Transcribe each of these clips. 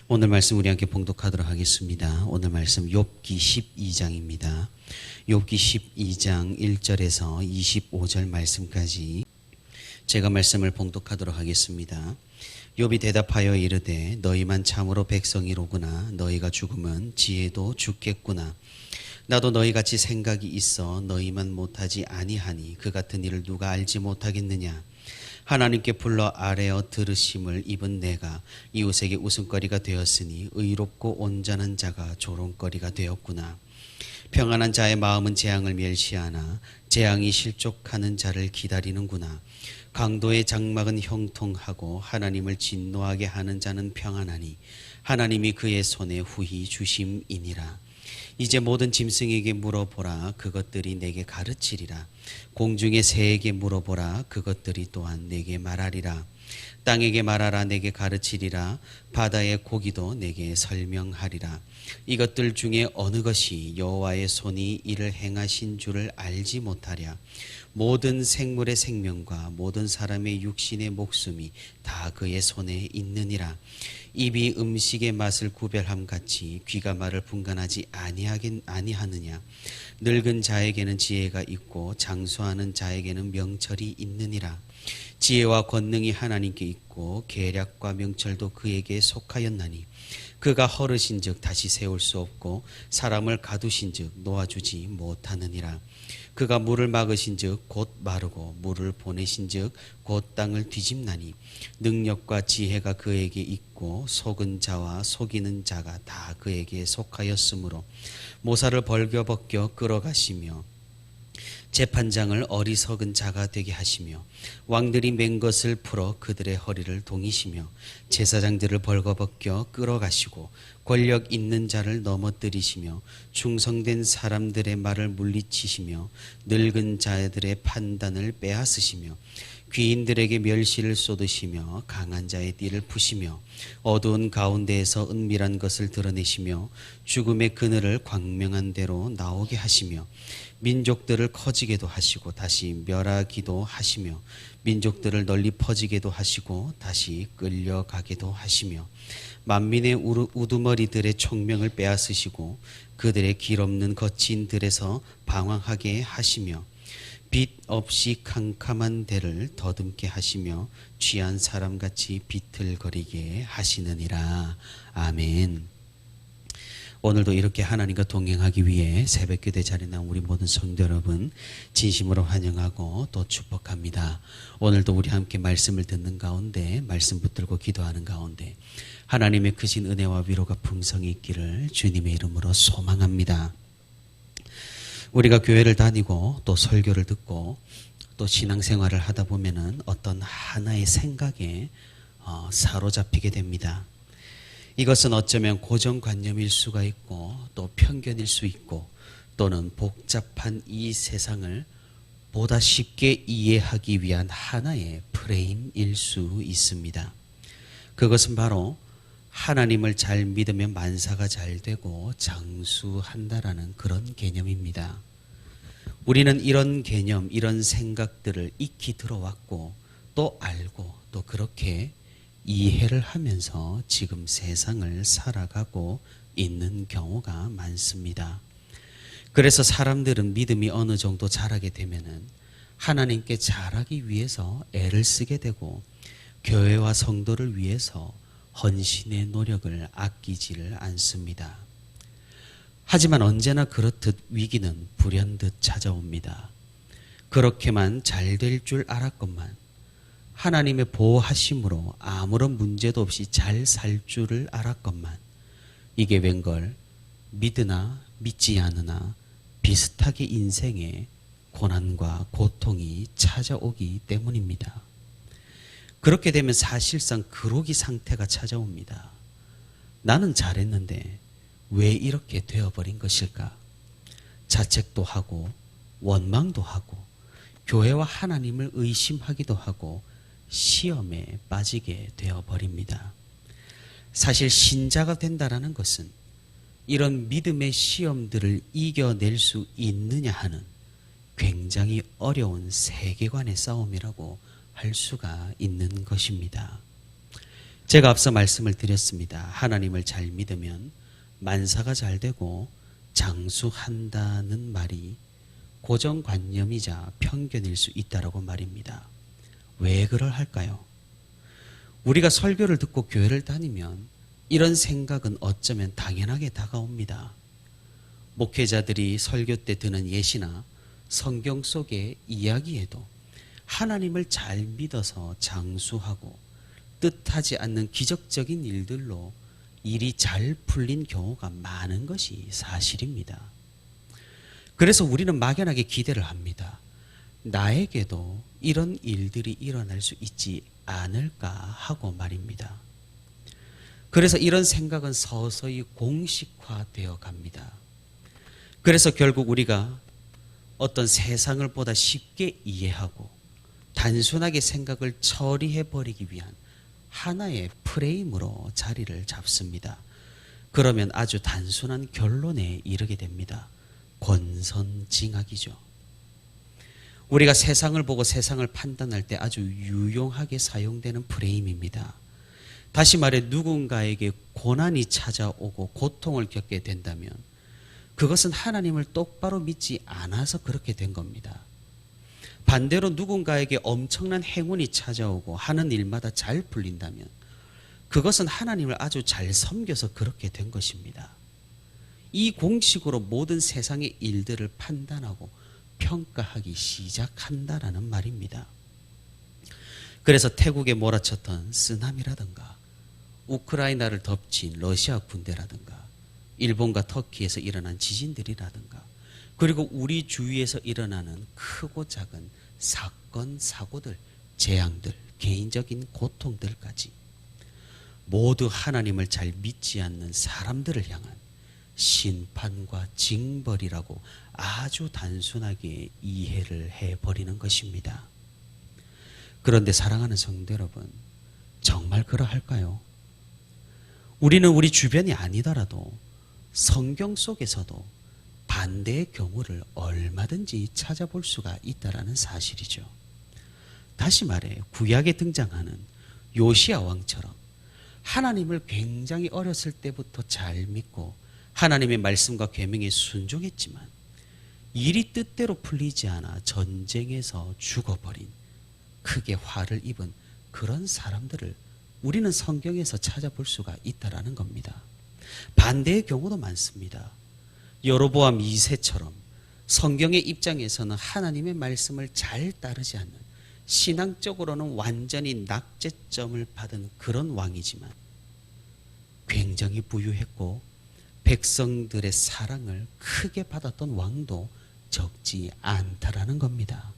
오늘 말씀 우리 함께 봉독하도록 하겠습니다. 오늘 말씀 욥기 12장입니다. 욥기 12장 1절에서 25절 말씀까지 제가 말씀을 봉독하도록 하겠습니다. 욥이 대답하여 이르되 너희만 참으로 백성이로구나. 너희가 죽으면 지혜도 죽겠구나. 나도 너희같이 생각이 있어 너희만 못하지 아니하니 그 같은 일을 누가 알지 못하겠느냐. 하나님께 불러 아뢰어 들으심을 입은 내가 이웃에게 웃음거리가 되었으니 의롭고 온전한 자가 조롱거리가 되었구나. 평안한 자의 마음은 재앙을 멸시하나 재앙이 실족하는 자를 기다리는구나. 강도의 장막은 형통하고 하나님을 진노하게 하는 자는 평안하니 하나님이 그의 손에 후히 주심이니라. 이제 모든 짐승에게 물어보라. 그것들이 내게 가르치리라. 공중의 새에게 물어보라. 그것들이 또한 내게 말하리라. 땅에게 말하라. 내게 가르치리라. 바다의 고기도 내게 설명하리라. 이것들 중에 어느 것이 여호와의 손이 이를 행하신 줄을 알지 못하랴. 모든 생물의 생명과 모든 사람의 육신의 목숨이 다 그의 손에 있느니라. 입이 음식의 맛을 구별함 같이 귀가 말을 분간하지 아니하느냐. 늙은 자에게는 지혜가 있고 장수하는 자에게는 명철이 있느니라. 지혜와 권능이 하나님께 있고 계략과 명철도 그에게 속하였나니 그가 헐으신즉 다시 세울 수 없고 사람을 가두신즉 놓아주지 못하느니라. 그가 물을 막으신즉 곧 마르고 물을 보내신즉 곧 땅을 뒤집나니 능력과 지혜가 그에게 있고 속은 자와 속이는 자가 다 그에게 속하였으므로 모사를 벌겨벗겨 끌어가시며 재판장을 어리석은 자가 되게 하시며 왕들이 맨 것을 풀어 그들의 허리를 동이시며 제사장들을 벌거벗겨 끌어가시고 권력 있는 자를 넘어뜨리시며 충성된 사람들의 말을 물리치시며 늙은 자들의 판단을 빼앗으시며 귀인들에게 멸시를 쏟으시며 강한 자의 띠를 푸시며 어두운 가운데에서 은밀한 것을 드러내시며 죽음의 그늘을 광명한 대로 나오게 하시며 민족들을 커지게도 하시고 다시 멸하기도 하시며 민족들을 널리 퍼지게도 하시고 다시 끌려가게도 하시며 만민의 우두머리들의 총명을 빼앗으시고 그들의 길없는 거친들에서 방황하게 하시며 빛 없이 캄캄한 데를 더듬게 하시며 취한 사람같이 비틀거리게 하시느니라. 아멘. 오늘도 이렇게 하나님과 동행하기 위해 새벽기도에 자리에 나온 우리 모든 성도 여러분 진심으로 환영하고 또 축복합니다. 오늘도 우리 함께 말씀을 듣는 가운데 말씀 붙들고 기도하는 가운데 하나님의 크신 은혜와 위로가 풍성히 있기를 주님의 이름으로 소망합니다. 우리가 교회를 다니고 또 설교를 듣고 또 신앙생활을 하다 보면은 어떤 하나의 생각에 사로잡히게 됩니다. 이것은 어쩌면 고정관념일 수가 있고 또 편견일 수 있고 또는 복잡한 이 세상을 보다 쉽게 이해하기 위한 하나의 프레임일 수 있습니다. 그것은 바로 하나님을 잘 믿으면 만사가 잘 되고 장수한다라는 그런 개념입니다. 우리는 이런 개념, 이런 생각들을 익히 들어왔고 또 알고 또 그렇게 이해를 하면서 지금 세상을 살아가고 있는 경우가 많습니다. 그래서 사람들은 믿음이 어느 정도 자라게 되면은 하나님께 잘하기 위해서 애를 쓰게 되고 교회와 성도를 위해서 헌신의 노력을 아끼지를 않습니다. 하지만 언제나 그렇듯 위기는 불현듯 찾아옵니다. 그렇게만 잘 될 줄 알았건만 하나님의 보호하심으로 아무런 문제도 없이 잘 살 줄을 알았건만 이게 웬걸 믿으나 믿지 않으나 비슷하게 인생에 고난과 고통이 찾아오기 때문입니다. 그렇게 되면 사실상 그러기 상태가 찾아옵니다. 나는 잘했는데 왜 이렇게 되어버린 것일까? 자책도 하고 원망도 하고 교회와 하나님을 의심하기도 하고 시험에 빠지게 되어버립니다. 사실 신자가 된다라는 것은 이런 믿음의 시험들을 이겨낼 수 있느냐 하는 굉장히 어려운 세계관의 싸움이라고 할 수가 있는 것입니다. 제가 앞서 말씀을 드렸습니다. 하나님을 잘 믿으면 만사가 잘 되고 장수한다는 말이 고정관념이자 편견일 수 있다라고 말입니다. 왜 그럴까요? 우리가 설교를 듣고 교회를 다니면 이런 생각은 어쩌면 당연하게 다가옵니다. 목회자들이 설교 때 드는 예시나 성경 속의 이야기에도 하나님을 잘 믿어서 장수하고 뜻하지 않는 기적적인 일들로 일이 잘 풀린 경우가 많은 것이 사실입니다. 그래서 우리는 막연하게 기대를 합니다. 나에게도 이런 일들이 일어날 수 있지 않을까 하고 말입니다. 그래서 이런 생각은 서서히 공식화되어 갑니다. 그래서 결국 우리가 어떤 세상을 보다 쉽게 이해하고 단순하게 생각을 처리해버리기 위한 하나의 프레임으로 자리를 잡습니다. 그러면 아주 단순한 결론에 이르게 됩니다. 권선징악이죠. 우리가 세상을 보고 세상을 판단할 때 아주 유용하게 사용되는 프레임입니다. 다시 말해 누군가에게 고난이 찾아오고 고통을 겪게 된다면 그것은 하나님을 똑바로 믿지 않아서 그렇게 된 겁니다. 반대로 누군가에게 엄청난 행운이 찾아오고 하는 일마다 잘 풀린다면 그것은 하나님을 아주 잘 섬겨서 그렇게 된 것입니다. 이 공식으로 모든 세상의 일들을 판단하고 평가하기 시작한다라는 말입니다. 그래서 태국에 몰아쳤던 쓰나미라든가 우크라이나를 덮친 러시아 군대라든가 일본과 터키에서 일어난 지진들이라든가 그리고 우리 주위에서 일어나는 크고 작은 사건, 사고들, 재앙들, 개인적인 고통들까지 모두 하나님을 잘 믿지 않는 사람들을 향한 심판과 징벌이라고 아주 단순하게 이해를 해버리는 것입니다. 그런데 사랑하는 성도 여러분, 정말 그러할까요? 우리는 우리 주변이 아니더라도 성경 속에서도 반대의 경우를 얼마든지 찾아볼 수가 있다는 사실이죠. 다시 말해 구약에 등장하는 요시야 왕처럼 하나님을 굉장히 어렸을 때부터 잘 믿고 하나님의 말씀과 계명에 순종했지만 일이 뜻대로 풀리지 않아 전쟁에서 죽어버린 크게 화를 입은 그런 사람들을 우리는 성경에서 찾아볼 수가 있다는 겁니다. 반대의 경우도 많습니다. 여로보암 2세처럼 성경의 입장에서는 하나님의 말씀을 잘 따르지 않는 신앙적으로는 완전히 낙제점을 받은 그런 왕이지만 굉장히 부유했고 백성들의 사랑을 크게 받았던 왕도 적지 않다라는 겁니다.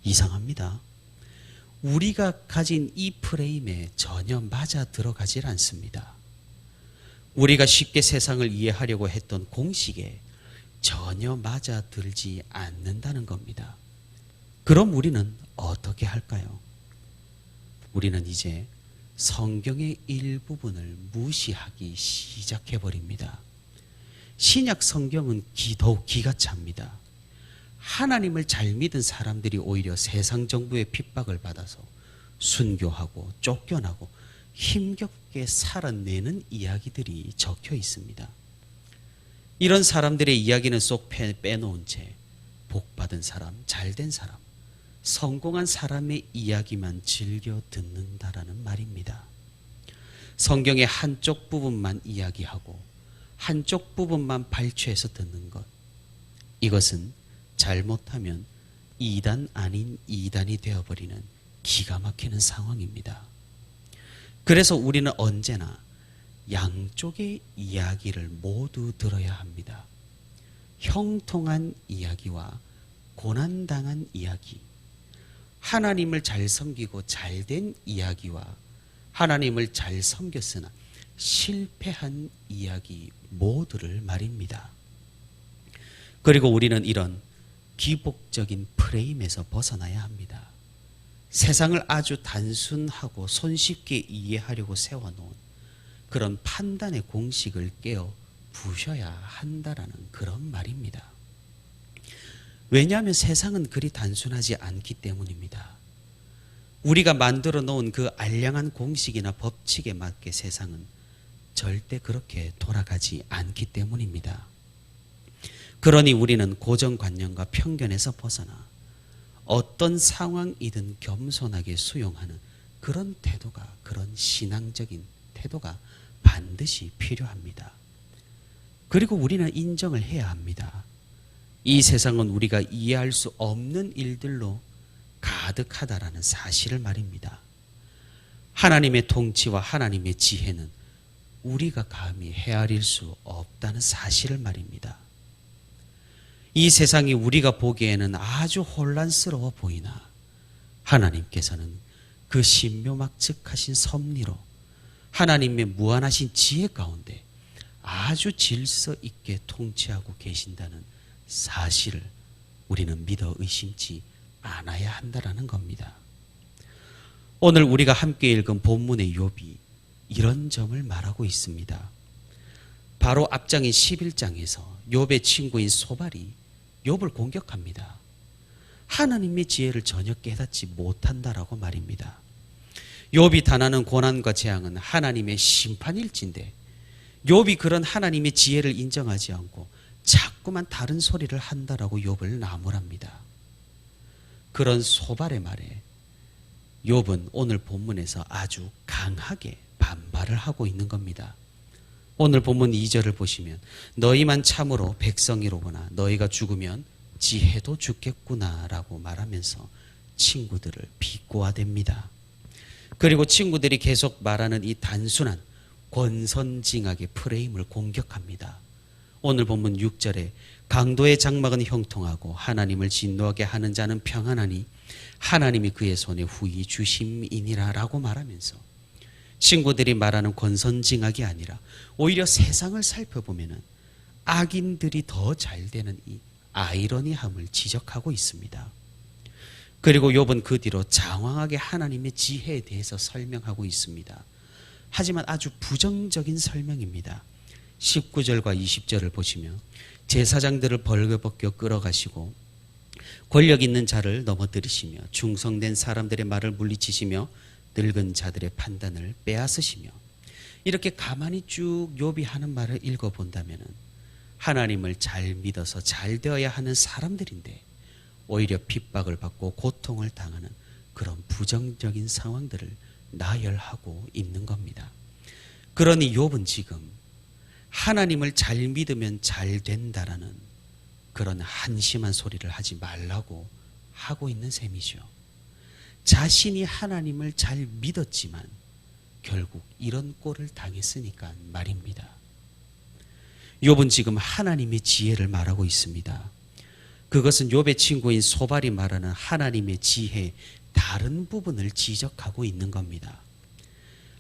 이상합니다. 우리가 가진 이 프레임에 전혀 맞아 들어가질 않습니다. 우리가 쉽게 세상을 이해하려고 했던 공식에 전혀 맞아 들지 않는다는 겁니다. 그럼 우리는 어떻게 할까요? 우리는 이제 성경의 일부분을 무시하기 시작해버립니다. 신약 성경은 더욱 기가 찹니다. 하나님을 잘 믿은 사람들이 오히려 세상 정부의 핍박을 받아서 순교하고 쫓겨나고 힘겹게 살아내는 이야기들이 적혀 있습니다. 이런 사람들의 이야기는 쏙 빼놓은 채 복받은 사람, 잘된 사람, 성공한 사람의 이야기만 즐겨 듣는다라는 말입니다. 성경의 한쪽 부분만 이야기하고 한쪽 부분만 발췌해서 듣는 것, 이것은 잘못하면 이단 아닌 이단이 되어버리는 기가 막히는 상황입니다. 그래서 우리는 언제나 양쪽의 이야기를 모두 들어야 합니다. 형통한 이야기와 고난당한 이야기, 하나님을 잘 섬기고 잘된 이야기와 하나님을 잘 섬겼으나 실패한 이야기 모두를 말입니다. 그리고 우리는 이런 기복적인 프레임에서 벗어나야 합니다. 세상을 아주 단순하고 손쉽게 이해하려고 세워놓은 그런 판단의 공식을 깨어 부셔야 한다라는 그런 말입니다. 왜냐하면 세상은 그리 단순하지 않기 때문입니다. 우리가 만들어 놓은 그 알량한 공식이나 법칙에 맞게 세상은 절대 그렇게 돌아가지 않기 때문입니다. 그러니 우리는 고정관념과 편견에서 벗어나 어떤 상황이든 겸손하게 수용하는 그런 태도가, 그런 신앙적인 태도가 반드시 필요합니다. 그리고 우리는 인정을 해야 합니다. 이 세상은 우리가 이해할 수 없는 일들로 가득하다라는 사실을 말입니다. 하나님의 통치와 하나님의 지혜는 우리가 감히 헤아릴 수 없다는 사실을 말입니다. 이 세상이 우리가 보기에는 아주 혼란스러워 보이나 하나님께서는 그 신묘막측하신 섭리로 하나님의 무한하신 지혜 가운데 아주 질서 있게 통치하고 계신다는 사실을 우리는 믿어 의심치 않아야 한다라는 겁니다. 오늘 우리가 함께 읽은 본문의 욥이 이런 점을 말하고 있습니다. 바로 앞장인 11장에서 욥의 친구인 소발이 욥을 공격합니다. 하나님의 지혜를 전혀 깨닫지 못한다라고 말입니다. 욥이 당하는 고난과 재앙은 하나님의 심판일진데 욥이 그런 하나님의 지혜를 인정하지 않고 자꾸만 다른 소리를 한다라고 욥을 나무랍니다. 그런 소발의 말에 욥은 오늘 본문에서 아주 강하게 반발을 하고 있는 겁니다. 오늘 본문 2절을 보시면 너희만 참으로 백성이로구나 너희가 죽으면 지혜도 죽겠구나 라고 말하면서 친구들을 비꼬아댑니다. 그리고 친구들이 계속 말하는 이 단순한 권선징악의 프레임을 공격합니다. 오늘 본문 6절에 강도의 장막은 형통하고 하나님을 진노하게 하는 자는 평안하니 하나님이 그의 손에 후히 주심이니라 라고 말하면서 친구들이 말하는 권선징악이 아니라 오히려 세상을 살펴보면 악인들이 더 잘 되는 이 아이러니함을 지적하고 있습니다. 그리고 욥은 그 뒤로 장황하게 하나님의 지혜에 대해서 설명하고 있습니다. 하지만 아주 부정적인 설명입니다. 19절과 20절을 보시면 제사장들을 벌거벗겨 끌어가시고 권력 있는 자를 넘어뜨리시며 충성된 사람들의 말을 물리치시며 늙은 자들의 판단을 빼앗으시며 이렇게 가만히 쭉 욥이 하는 말을 읽어본다면 하나님을 잘 믿어서 잘 되어야 하는 사람들인데 오히려 핍박을 받고 고통을 당하는 그런 부정적인 상황들을 나열하고 있는 겁니다. 그러니 욥은 지금 하나님을 잘 믿으면 잘 된다라는 그런 한심한 소리를 하지 말라고 하고 있는 셈이죠. 자신이 하나님을 잘 믿었지만 결국 이런 꼴을 당했으니까 말입니다. 욥은 지금 하나님의 지혜를 말하고 있습니다. 그것은 욥의 친구인 소발이 말하는 하나님의 지혜의 다른 부분을 지적하고 있는 겁니다.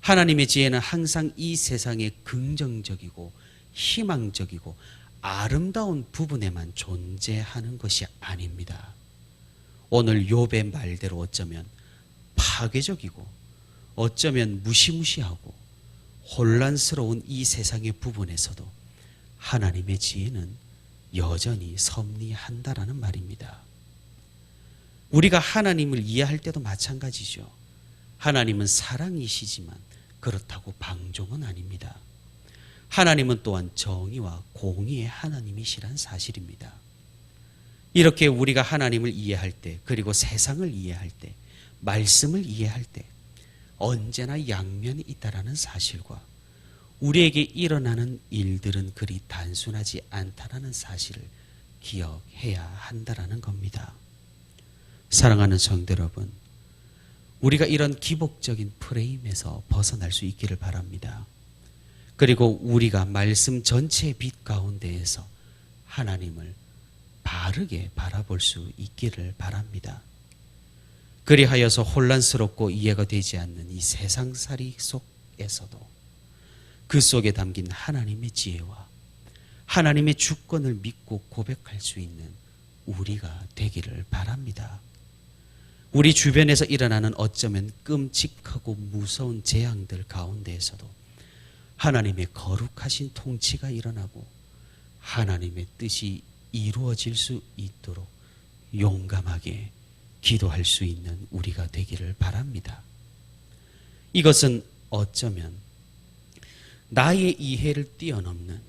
하나님의 지혜는 항상 이 세상에 긍정적이고 희망적이고 아름다운 부분에만 존재하는 것이 아닙니다. 오늘 욥의 말대로 어쩌면 파괴적이고 어쩌면 무시무시하고 혼란스러운 이 세상의 부분에서도 하나님의 지혜는 여전히 섭리한다라는 말입니다. 우리가 하나님을 이해할 때도 마찬가지죠. 하나님은 사랑이시지만 그렇다고 방종은 아닙니다. 하나님은 또한 정의와 공의의 하나님이시란 사실입니다. 이렇게 우리가 하나님을 이해할 때, 그리고 세상을 이해할 때, 말씀을 이해할 때 언제나 양면이 있다라는 사실과 우리에게 일어나는 일들은 그리 단순하지 않다라는 사실을 기억해야 한다라는 겁니다. 사랑하는 성도 여러분, 우리가 이런 기복적인 프레임에서 벗어날 수 있기를 바랍니다. 그리고 우리가 말씀 전체의 빛 가운데에서 하나님을 바르게 바라볼 수 있기를 바랍니다. 그리하여서 혼란스럽고 이해가 되지 않는 이 세상살이 속에서도 그 속에 담긴 하나님의 지혜와 하나님의 주권을 믿고 고백할 수 있는 우리가 되기를 바랍니다. 우리 주변에서 일어나는 어쩌면 끔찍하고 무서운 재앙들 가운데에서도 하나님의 거룩하신 통치가 일어나고 하나님의 뜻이 이루어질 수 있도록 용감하게 기도할 수 있는 우리가 되기를 바랍니다. 이것은 어쩌면 나의 이해를 뛰어넘는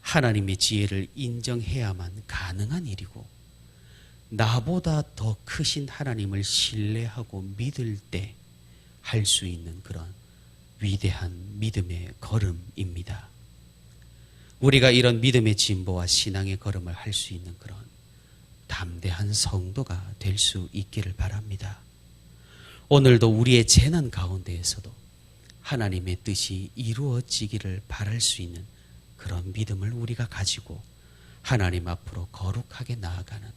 하나님의 지혜를 인정해야만 가능한 일이고, 나보다 더 크신 하나님을 신뢰하고 믿을 때 할 수 있는 그런 위대한 믿음의 걸음입니다. 우리가 이런 믿음의 진보와 신앙의 걸음을 할 수 있는 그런 담대한 성도가 될 수 있기를 바랍니다. 오늘도 우리의 재난 가운데에서도 하나님의 뜻이 이루어지기를 바랄 수 있는 그런 믿음을 우리가 가지고 하나님 앞으로 거룩하게 나아가는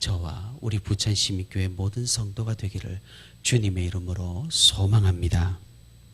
저와 우리 부천시민교회 모든 성도가 되기를 주님의 이름으로 소망합니다.